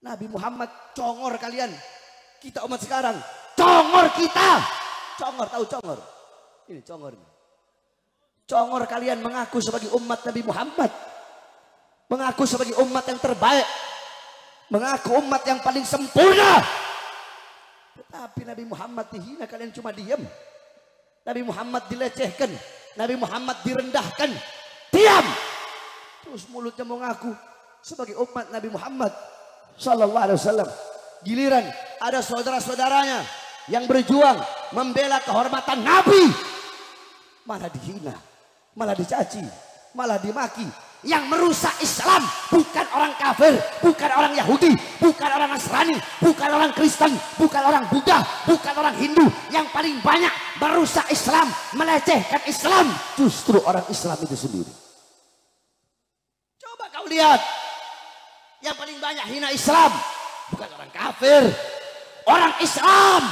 Nabi Muhammad congor kalian. Kita umat sekarang congor kita. Congor, tahu congor? Ini congor. Congor kalian mengaku sebagai umat Nabi Muhammad. Mengaku sebagai umat yang terbaik. Mengaku umat yang paling sempurna. Tetapi Nabi Muhammad dihina, kalian cuma diam. Nabi Muhammad dilecehkan. Nabi Muhammad direndahkan. Diam. Terus mulutnya mengaku sebagai umat Nabi Muhammad sallallahu alaihi wasallam. Giliran ada saudara-saudaranya yang berjuang membela kehormatan Nabi, malah dihina, malah dicaci, malah dimaki. Yang merusak Islam bukan orang kafir, bukan orang Yahudi, bukan orang Nasrani, bukan orang Kristen, bukan orang Buddha, bukan orang Hindu. Yang paling banyak merusak Islam, melecehkan Islam, justru orang Islam itu sendiri. Coba kau lihat, yang paling banyak hina Islam bukan orang kafir, orang Islam.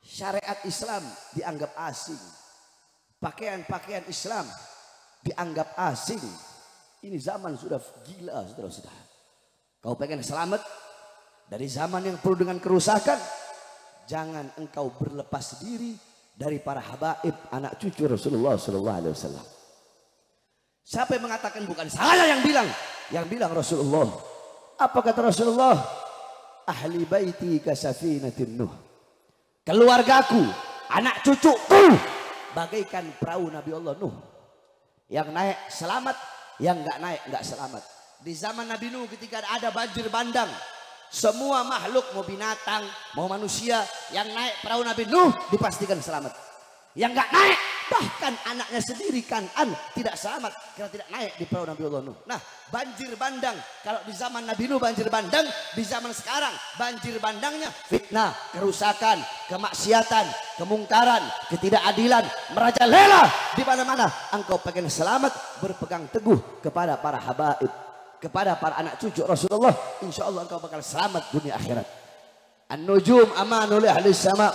Syariat Islam dianggap asing, pakaian-pakaian Islam dianggap asing. Ini zaman sudah gila, saudara-saudara. Kau pengen selamat dari zaman yang penuh dengan kerusakan, jangan engkau berlepas diri dari para habaib, anak cucu Rasulullah sallallahu alaihi wasallam. Siapa yang mengatakan? Bukan saya yang bilang. Yang bilang Rasulullah. Apa kata Rasulullah? Ahli baiti kasafinatin Nuh. Keluargaku, anak cucuku bagaikan perahu Nabi Allah Nuh. Yang naik selamat, yang nggak naik nggak selamat. Di zaman Nabi Nuh ketika ada banjir bandang, semua makhluk, mau binatang, mau manusia, yang naik perahu Nabi Nuh dipastikan selamat. Yang nggak naik, bahkan anaknya sendiri Kan'an tidak selamat karena tidak naik di perahu Nabi Allah Nuh. Nah, banjir bandang, kalau di zaman Nabi Nuh banjir bandang, di zaman sekarang banjir bandangnya fitnah, kerusakan, kemaksiatan, kemungkaran, ketidakadilan merajalela di mana-mana. Engkau pengen selamat, berpegang teguh kepada para habaib, kepada para anak cucu Rasulullah, insya Allah engkau bakal selamat dunia akhirat. An-nujum amanu li ahli sama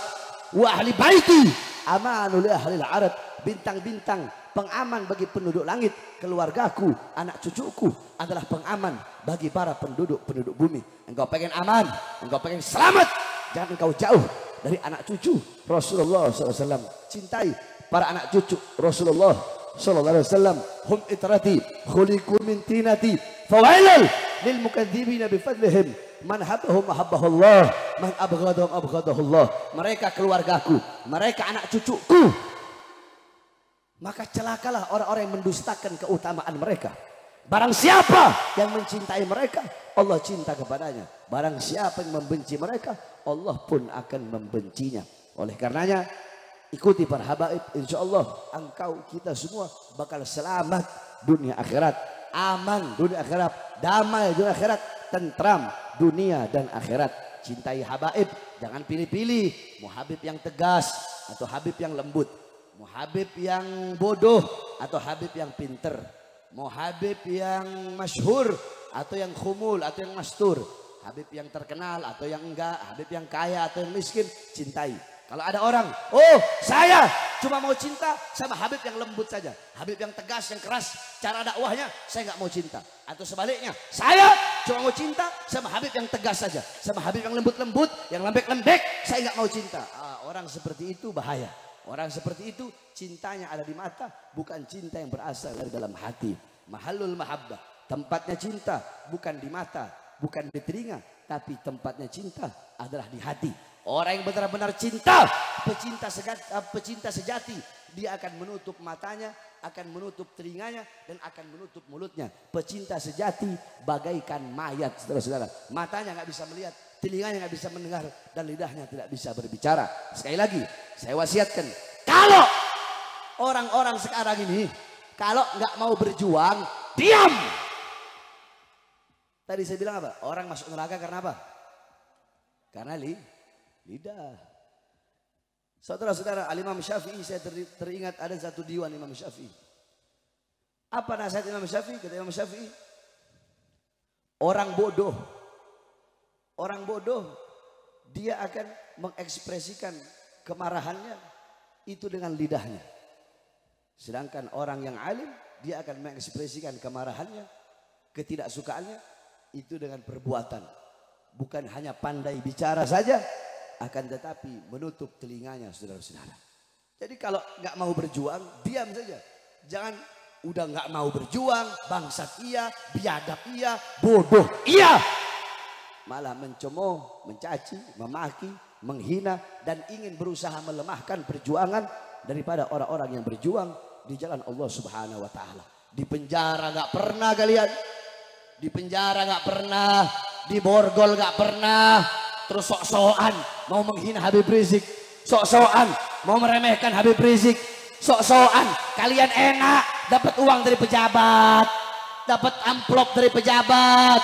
wa ahli baiti amanu li ahli al-arad. Bintang-bintang pengaman bagi penduduk langit. Keluargaku, anak cucuku adalah pengaman bagi para penduduk bumi. Engkau pengen aman, engkau pengen selamat, jangan engkau jauh dari anak cucu Rasulullah SAW. Cintai para anak cucu Rasulullah SAW. Hum itrati khuliqu min tinati fawailal lil mukadzibina bifadlihim. Man habbahum ahabbahullah, man abghadahum abghadahullah. Mereka keluargaku, mereka anak cucuku. Maka celakalah orang-orang yang mendustakan keutamaan mereka. Barang siapa yang mencintai mereka, Allah cinta kepadanya. Barang siapa yang membenci mereka, Allah pun akan membencinya. Oleh karenanya, ikuti para habaib, insya Allah engkau, kita semua bakal selamat dunia akhirat, aman dunia akhirat, damai dunia akhirat, tentram dunia dan akhirat. Cintai habaib, jangan pilih-pilih. Mau habib yang tegas atau habib yang lembut, mau habib yang bodoh atau habib yang pinter, mau habib yang masyhur atau yang khumul atau yang mastur, habib yang terkenal atau yang enggak, habib yang kaya atau yang miskin. Cintai. Kalau ada orang, oh saya cuma mau cinta sama habib yang lembut saja, habib yang tegas, yang keras cara dakwahnya, saya nggak mau cinta. Atau sebaliknya, saya cuma mau cinta sama habib yang tegas saja, sama habib yang lembut-lembut, yang lembek-lembek, saya nggak mau cinta. Orang seperti itu bahaya. Orang seperti itu cintanya ada di mata, bukan cinta yang berasal dari dalam hati. Mahallul mahabbah, tempatnya cinta bukan di mata, bukan di telinga, tapi tempatnya cinta adalah di hati. Orang yang benar-benar cinta, pecinta sejati, dia akan menutup matanya, akan menutup telinganya, dan akan menutup mulutnya. Pecinta sejati bagaikan mayat, saudara-saudara. Matanya nggak bisa melihat, telinganya nggak bisa mendengar, dan lidahnya tidak bisa berbicara. Sekali lagi, saya wasiatkan, kalau orang-orang sekarang ini, kalau nggak mau berjuang, diam. Tadi saya bilang apa? Orang masuk neraka karena apa? Karena lidah. Saudara-saudara, Al-Imam Syafi'i, saya teringat ada satu diwan Imam Syafi'i. Apa nasihat Imam Syafi'i? Kata Imam Syafi'i, orang bodoh dia akan mengekspresikan kemarahannya itu dengan lidahnya. Sedangkan orang yang alim, dia akan mengekspresikan kemarahannya, ketidaksukaannya itu dengan perbuatan. Bukan hanya pandai bicara saja, akan tetapi menutup telinganya, saudara-saudara. Jadi kalau nggak mau berjuang, diam saja. Jangan udah nggak mau berjuang, bangsat iya, biadab iya, bodoh iya. Malah mencemooh, mencaci, memaki, menghina, dan ingin berusaha melemahkan perjuangan daripada orang-orang yang berjuang di jalan Allah Subhanahu wa Ta'ala. Di penjara nggak pernah kalian, di penjara nggak pernah, di borgol nggak pernah. Terus sok-sokan mau menghina Habib Rizik, sok-sokan mau meremehkan Habib Rizik, sok-sokan kalian enak dapat uang dari pejabat, dapat amplop dari pejabat,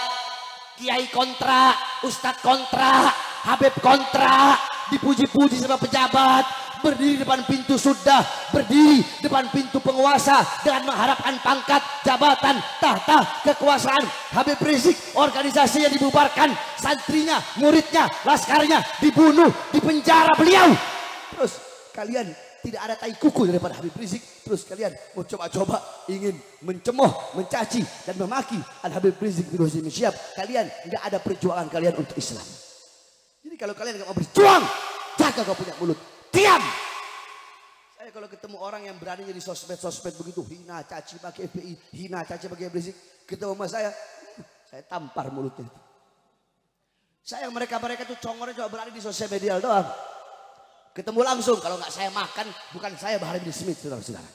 kiai kontra, ustadz kontra, Habib kontra, dipuji-puji sama pejabat, berdiri depan pintu sudah, berdiri depan pintu penguasa dengan mengharapkan pangkat, jabatan, tahta, kekuasaan. Habib Rizik organisasinya dibubarkan, santrinya, muridnya, laskarnya dibunuh, dipenjara beliau. Terus kalian tidak ada tai kuku daripada Habib Rizik, terus kalian mau coba-coba ingin mencemooh, mencaci dan memaki Al Habib Rizik bin Husaini Syihab. Kalian nggak ada perjuangan kalian untuk Islam. Jadi kalau kalian nggak mau berjuang, jaga kau punya mulut, diam. Saya kalau ketemu orang yang berani jadi sosmed begitu, hina caci pakai FPI, hina caci pakai Habib Rizik, ketemu sama saya tampar mulutnya. Saya mereka tuh congornya cuma berani di sosial media doang. Ketemu langsung, kalau nggak saya makan, bukan saya Bahar bin Smith, saudara-saudara.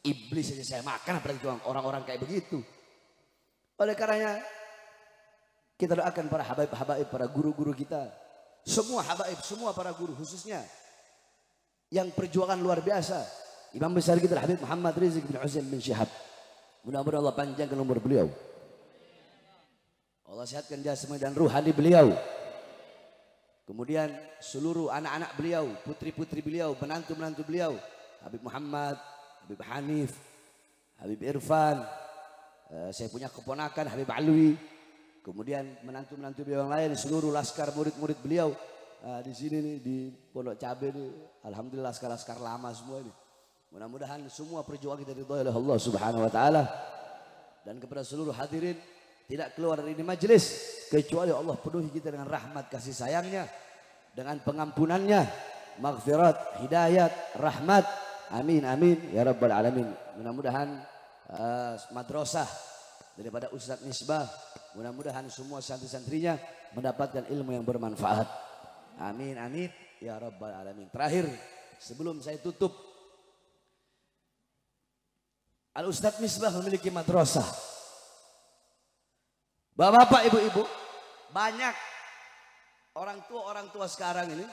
Iblis aja saya makan, apalagi orang-orang kayak begitu. Oleh karenanya, kita doakan para habaib-habaib, para guru-guru kita. Semua habaib, semua para guru, khususnya yang perjuangan luar biasa. Imam besar kita Habib Muhammad Rizik bin Husain bin Syihab. Mudah-mudahan Allah panjangkan umur beliau. Allah sehatkan jasmani dan ruhani beliau. Kemudian seluruh anak-anak beliau, putri-putri beliau, menantu-menantu beliau, Habib Muhammad, Habib Hanif, Habib Irfan, saya punya keponakan Habib Alwi, kemudian menantu-menantu beliau yang lain, seluruh laskar murid-murid beliau di sini nih di Pondok Cabe nih, alhamdulillah laskar-laskar lama semua ini. Mudah-mudahan semua perjuangan kita diridhoi oleh Allah Subhanahu wa Ta'ala. Dan kepada seluruh hadirin, tidak keluar dari ini majelis kecuali Allah penuhi kita dengan rahmat kasih sayangnya, dengan pengampunannya, maghfirat, hidayat, rahmat. Amin amin ya rabbal alamin. Mudah-mudahan madrasah daripada Ustadz Misbah, mudah-mudahan semua santri-santrinya mendapatkan ilmu yang bermanfaat. Amin amin ya rabbal alamin. Terakhir sebelum saya tutup, Al Ustadz Misbah memiliki madrasah. Bapak-bapak, ibu-ibu, banyak orang tua sekarang ini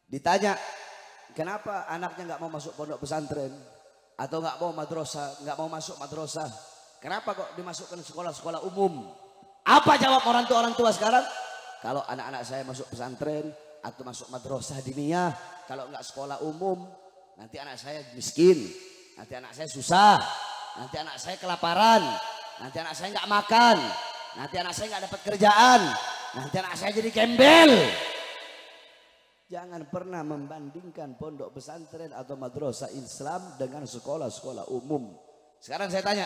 ditanya kenapa anaknya nggak mau masuk pondok pesantren atau nggak mau madrasah, nggak mau masuk madrasah, kenapa kok dimasukkan sekolah-sekolah umum? Apa jawab orang tua sekarang? Kalau anak-anak saya masuk pesantren atau masuk madrasah diniyah, kalau nggak sekolah umum, nanti anak saya miskin, nanti anak saya susah, nanti anak saya kelaparan, nanti anak saya nggak makan, nanti anak saya nggak dapat kerjaan, nanti anak saya jadi gembel. Jangan pernah membandingkan pondok pesantren atau madrasah Islam dengan sekolah-sekolah umum. Sekarang saya tanya,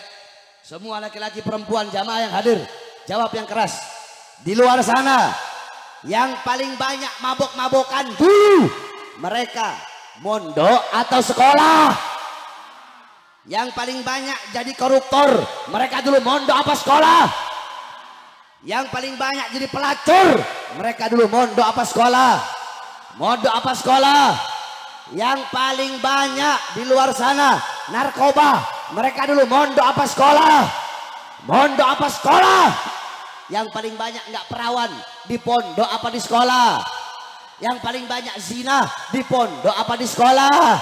semua laki-laki perempuan jamaah yang hadir, jawab yang keras. Di luar sana, yang paling banyak mabok-mabokan dulu, mereka mondok atau sekolah? Yang paling banyak jadi koruptor, mereka dulu mondok apa sekolah? Yang paling banyak jadi pelacur, mereka dulu mondok apa sekolah? Mondok apa sekolah? Yang paling banyak di luar sana narkoba, mereka dulu mondok apa sekolah? Mondok apa sekolah? Yang paling banyak nggak perawan, di pondok apa di sekolah? Yang paling banyak zina, di pondok apa di sekolah?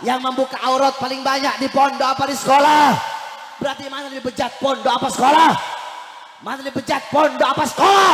Yang membuka aurat paling banyak di pondok apa di sekolah? Berarti mana lebih bejat, pondok apa sekolah? Mana lebih bejat, pondok apa sekolah?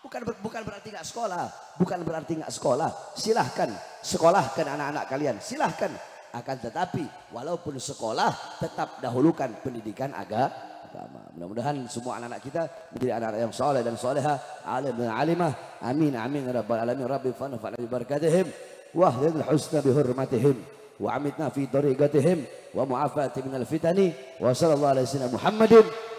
Bukan berarti nggak sekolah, bukan berarti nggak sekolah. Silahkan sekolahkan anak-anak kalian, silahkan. Akan tetapi walaupun sekolah, tetap dahulukan pendidikan agama. Mudah-mudahan semua anak-anak kita menjadi anak-anak yang soleh dan soleha, alim dan alimah. Amin amin ya rabbal alamin. Rabbi fanfa'na bi barakatihim واهدنا الحسنى بحرمتهم وعمتنا في طريقتهم ومعافاة من الفتن وصلى الله على سيدنا محمد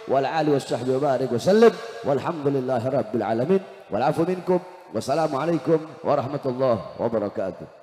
wa ala alihi washabbihi wa barik wa sallam walhamdulillahi rabbil alamin wal afu minkum wassalamu alaikum warahmatullahi wabarakatuh.